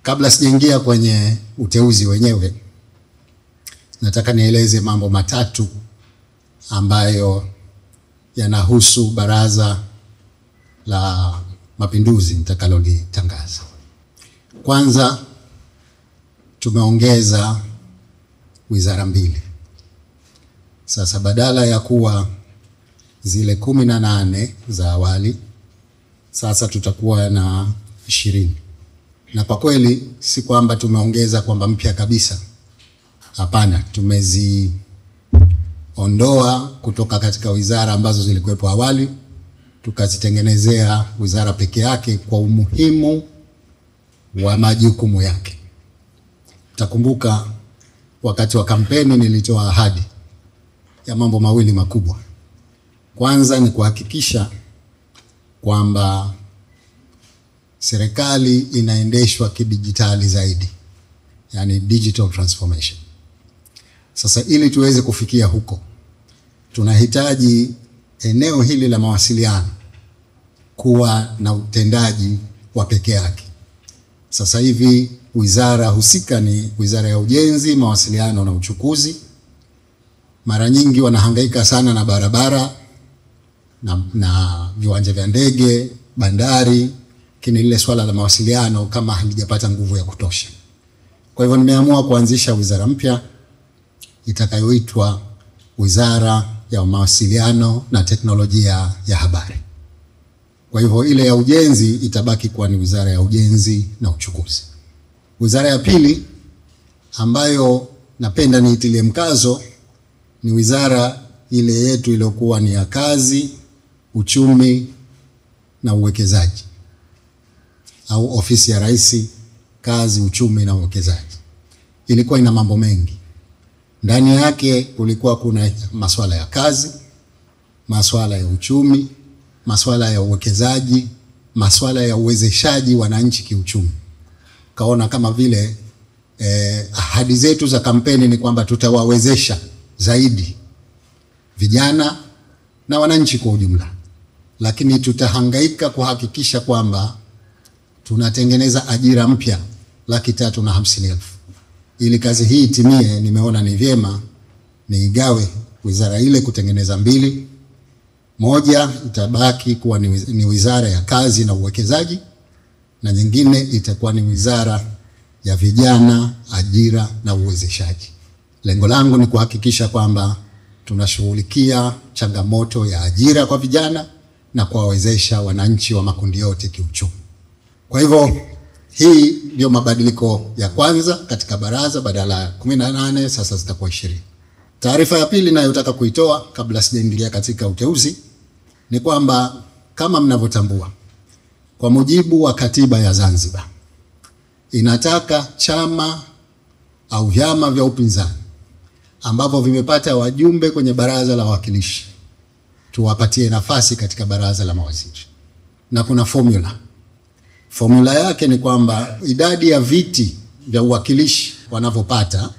Kabla sijaingia kwenye uteuzi wenyewe, nataka nieleze mambo matatu ambayo yanahusu Baraza la Mapinduzi nitakalolitangaza. Kwanza, tumeongeza wizara 2. Sasa badala ya kuwa zile 18 za awali, sasa tutakuwa na 20. Na kwa kweli si kwamba tumeongeza kwamba mpya kabisa. Hapana, tumeziondoa kutoka katika wizara ambazo zilikuwepo awali, tukazitengenezea wizara peke yake kwa umuhimu wa majukumu yake. Utakumbuka wakati wa kampeni nilitoa ahadi ya mambo mawili makubwa. Kwanza ni kuhakikisha kwamba serikali inaendeshwa kidijitali zaidi, yani digital transformation. Sasa ili tuweze kufikia huko, tunahitaji eneo hili la mawasiliano kuwa na utendaji wa pekee yake. Sasa hivi wizara husika ni Wizara ya Ujenzi, Mawasiliano na Uchukuzi. Mara nyingi wanahangaika sana na barabara na viwanja vya ndege, bandari, lakini lile swala la mawasiliano kama halijapata nguvu ya kutosha. Kwa hivyo nimeamua kuanzisha wizara mpya itakayoitwa Wizara ya Mawasiliano na Teknolojia ya Habari. Kwa hivyo ile ya ujenzi itabaki kuwa ni Wizara ya Ujenzi na Uchukuzi. Wizara ya pili ambayo napenda niitilie mkazo ni wizara ile yetu iliyokuwa ni ya Kazi, Uchumi na Uwekezaji, au Ofisi ya Rais, Kazi, Uchumi na Uwekezaji. Ilikuwa ina mambo mengi. Ndani yake kulikuwa kuna masuala ya kazi, masuala ya uchumi, masuala ya uwekezaji, masuala ya uwezeshaji wananchi kiuchumi. Kaona kama vile ahadi zetu za kampeni ni kwamba tutawawezesha zaidi vijana na wananchi kwa ujumla, lakini tutahangaika kuhakikisha kwamba tunatengeneza ajira mpya 350,000. Ili kazi hii itimie, nimeona ni vyema niigawe wizara ile kutengeneza 2. Moja itabaki kuwa ni Wizara ya Kazi na Uwekezaji, na nyingine itakuwa ni Wizara ya Vijana, Ajira na Uwezeshaji. Lengo langu ni kuhakikisha kwamba tunashughulikia changamoto ya ajira kwa vijana na kuwawezesha wananchi wa makundi yote kiuchumi. Kwa hivyo hii ndio mabadiliko ya kwanza katika baraza. Badala ya 18 sasa zitakuwa 20. Taarifa ya pili ninayotaka kuitoa kabla sijaingia katika uteuzi ni kwamba kama mnavyotambua, kwa mujibu wa katiba ya Zanzibar, inataka chama au vyama vya upinzani ambavyo vimepata wajumbe kwenye baraza la wawakilishi tuwapatie nafasi katika baraza la mawaziri. Na kuna formula yake ni kwamba idadi ya viti vya uwakilishi wanavyopata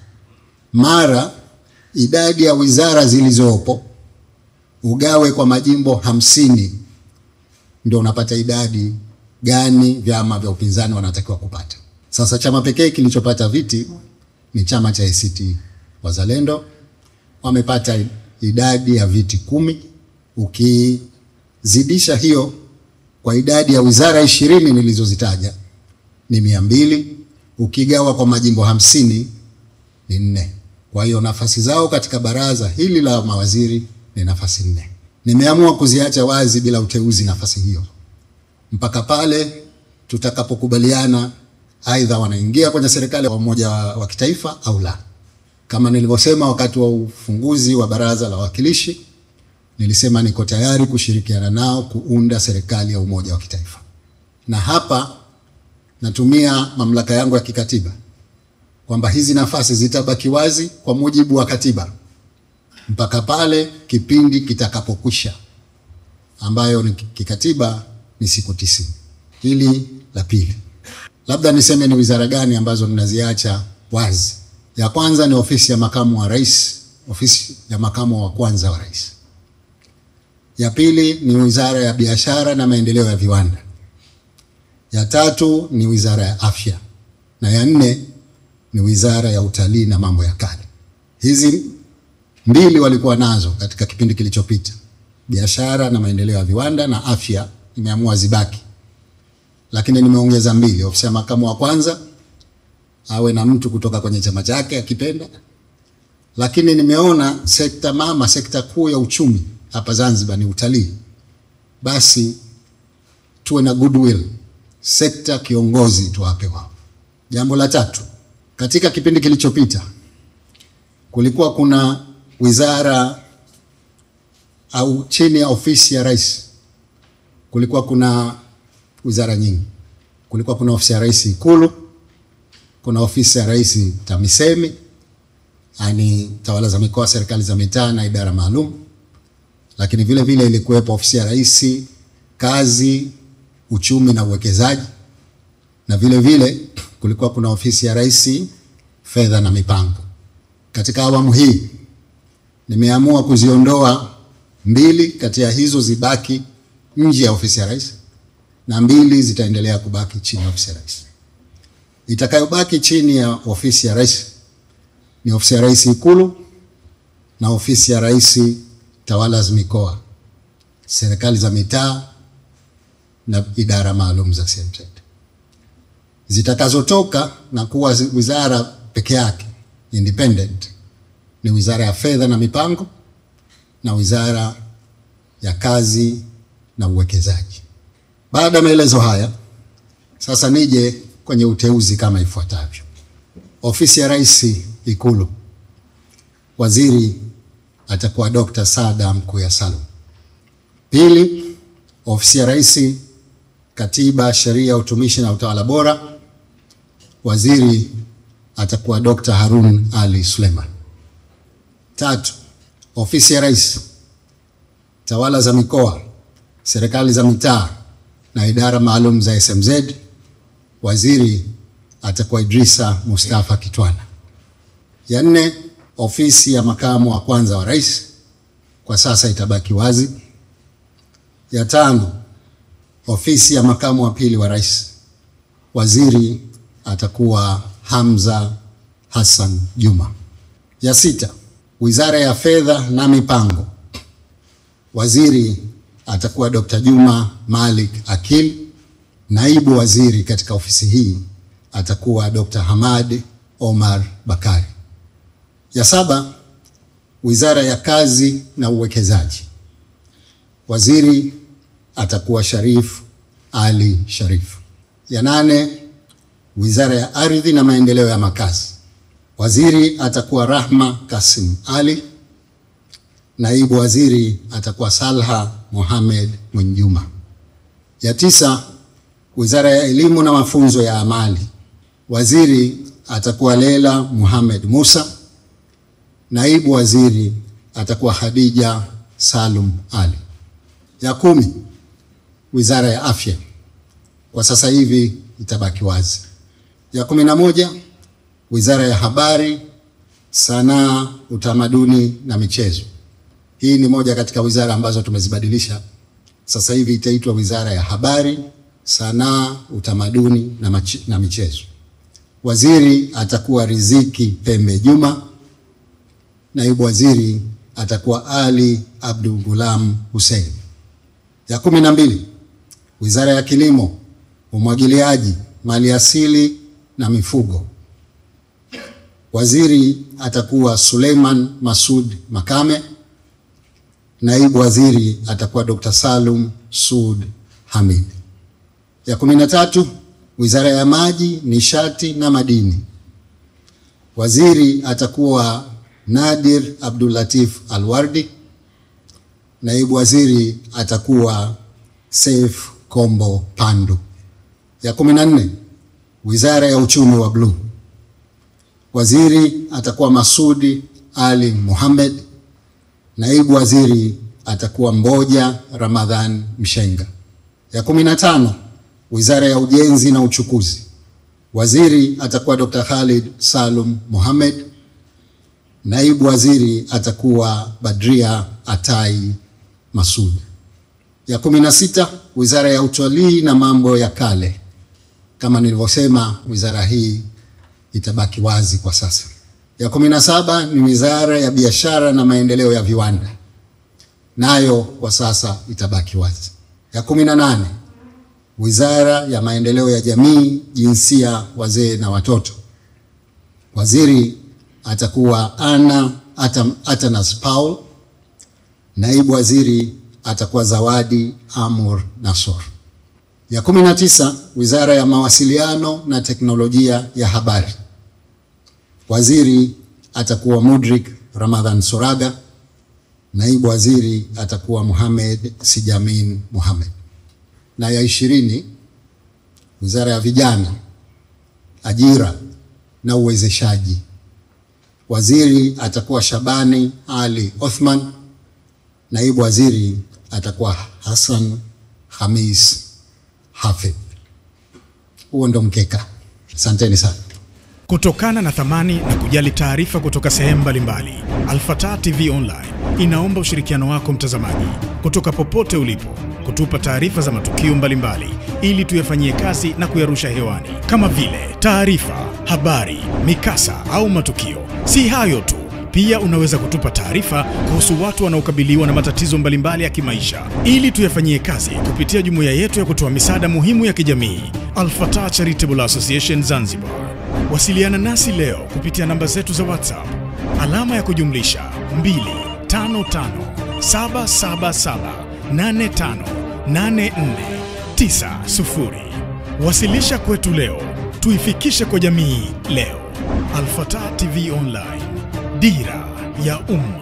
mara idadi ya wizara zilizopo ugawe kwa majimbo 50, ndio unapata idadi gani vyama vya upinzani wanatakiwa kupata. Sasa chama pekee kilichopata viti ni chama cha ACT Wazalendo, wamepata idadi ya viti 10. Ukizidisha hiyo kwa idadi ya wizara 20 nilizozitaja ni 200, ukigawa kwa majimbo 50 ni 4. Kwa hiyo nafasi zao katika baraza hili la mawaziri ni nafasi 4. Nimeamua kuziacha wazi bila uteuzi nafasi hiyo mpaka pale tutakapokubaliana aidha wanaingia kwenye serikali ya umoja wa kitaifa au la. Kama nilivyosema wakati wa ufunguzi wa baraza la wawakilishi, nilisema niko tayari kushirikiana nao kuunda serikali ya umoja wa kitaifa. Na hapa natumia mamlaka yangu ya kikatiba kwamba hizi nafasi zitabaki wazi kwa mujibu wa katiba mpaka pale kipindi kitakapokwisha, ambayo ni kikatiba ni siku 90. Hili la pili. Labda niseme ni wizara gani ambazo ninaziacha wazi. Ya kwanza ni ofisi ya makamu wa rais, ofisi ya makamu wa kwanza wa rais. Ya pili ni wizara ya biashara na maendeleo ya viwanda. Ya tatu ni wizara ya afya na ya 4 ni wizara ya utalii na mambo ya kale. Hizi 2 walikuwa nazo katika kipindi kilichopita. Biashara na maendeleo ya viwanda na afya nimeamua zibaki, lakini nimeongeza 2. Ofisi ya makamu wa kwanza awe na mtu kutoka kwenye chama chake akipenda, lakini nimeona sekta mama, sekta kuu ya uchumi hapa Zanzibar ni utalii. Basi tuwe na goodwill, sekta kiongozi tuwape wao. Jambo la 3, katika kipindi kilichopita kulikuwa kuna wizara au chini ya ofisi ya rais kulikuwa kuna wizara nyingi. Kulikuwa kuna ofisi ya rais Ikulu, kuna ofisi ya rais TAMISEMI, yani tawala za mikoa, serikali za mitaa na idara maalum, lakini vile vile ilikuwepo ofisi ya rais kazi, uchumi na uwekezaji, na vile vile kulikuwa kuna ofisi ya rais fedha na mipango. Katika awamu hii nimeamua kuziondoa 2 kati ya hizo zibaki nje ya ofisi ya rais na 2 zitaendelea kubaki chini ya ofisi ya rais. Itakayobaki chini ya ofisi ya rais ni ofisi ya rais Ikulu na ofisi ya rais tawala za mikoa, serikali za mitaa na idara maalum za CMZ. Zitakazotoka na kuwa wizara peke yake independent ni wizara ya fedha na mipango na wizara ya kazi na uwekezaji. Baada ya maelezo haya, sasa nije kwenye uteuzi kama ifuatavyo. Ofisi ya rais Ikulu, waziri atakuwa Dr. Saada Mkuya Salum. 2, ofisi ya rais katiba, sheria, utumishi na utawala bora, waziri atakuwa Dr. Harun Ali Suleiman. 3, ofisi ya rais tawala za mikoa, serikali za mitaa na idara maalum za SMZ, waziri atakuwa Idrisa Mustafa Kitwana. Ya 4, ofisi ya makamu wa kwanza wa rais kwa sasa itabaki wazi. Ya 5, ofisi ya makamu wa pili wa rais, waziri atakuwa Hamza Hassan Juma. Ya 6, wizara ya fedha na mipango, waziri atakuwa Dr. Juma Malik Akil. Naibu waziri katika ofisi hii atakuwa Dr. Hamad Omar Bakari. Ya 7, wizara ya kazi na uwekezaji, waziri atakuwa Sharif Ali Sharif. Ya 8, wizara ya ardhi na maendeleo ya makazi, waziri atakuwa Rahma Kasim Ali. Naibu waziri atakuwa Salha Mohamed Mwinjuma. Ya 9, wizara ya elimu na mafunzo ya amali, waziri atakuwa Lela Muhammad Musa. Naibu waziri atakuwa Khadija Salum Ali. Ya 10, wizara ya afya, kwa sasa hivi itabaki wazi. Ya 11, wizara ya habari, sanaa, utamaduni na michezo. Hii ni moja katika wizara ambazo tumezibadilisha. Sasa hivi itaitwa wizara ya habari, sanaa, utamaduni na michezo. Waziri atakuwa Riziki Pembe Juma. Naibu waziri atakuwa Ali Abdul Gulam Hussein. Ya 12, wizara ya kilimo, umwagiliaji, maliasili na mifugo, waziri atakuwa Suleiman Masud Makame. Naibu waziri atakuwa Dr. Salum Sud Hamid. Ya 13, wizara ya maji, nishati na madini, waziri atakuwa Nadir Abdul Latif Alwardi. Naibu waziri atakuwa Saif Kombo Pandu. Ya 14, wizara ya uchumi wa bluu, waziri atakuwa Masudi Ali Muhammad. Naibu waziri atakuwa Mboja Ramadhan Mshenga. Ya 15, wizara ya ujenzi na uchukuzi, waziri atakuwa Dr. Khalid Salum Mohamed. Naibu waziri atakuwa Badria Atai Masud. Ya 16, wizara ya utalii na mambo ya kale, kama nilivyosema, wizara hii itabaki wazi kwa sasa. Ya 17 ni wizara ya biashara na maendeleo ya viwanda, nayo kwa sasa itabaki wazi. Ya 18 wizara ya maendeleo ya jamii, jinsia, wazee na watoto. Waziri atakuwa Atanas Paul, naibu waziri atakuwa Zawadi Amur Nasor. Ya 19 wizara ya mawasiliano na teknolojia ya habari. Waziri atakuwa Mudrik Ramadhan Soraga, naibu waziri atakuwa Mohamed Sijamin Mohamed. Na ya 20 wizara ya vijana, ajira na uwezeshaji. Waziri atakuwa Shabani Ali Othman, naibu waziri atakuwa Hassan Hamis Hafidh. Huo ndo mkeka. Asanteni sana. Kutokana na thamani na kujali taarifa kutoka sehemu mbalimbali, Al-Fatah TV Online inaomba ushirikiano wako mtazamaji, kutoka popote ulipo, kutupa taarifa za matukio mbalimbali ili tuyafanyie kazi na kuyarusha hewani, kama vile taarifa, habari, mikasa au matukio. Si hayo tu, pia unaweza kutupa taarifa kuhusu watu wanaokabiliwa na matatizo mbalimbali ya kimaisha ili tuyafanyie kazi kupitia jumuiya yetu ya kutoa misaada muhimu ya kijamii, Al-Fatah Charitable Association Zanzibar. Wasiliana nasi leo kupitia namba zetu za WhatsApp alama ya kujumlisha 25577858490. Wasilisha kwetu leo, tuifikishe kwa jamii leo. Al-Fatah TV Online, dira ya umma.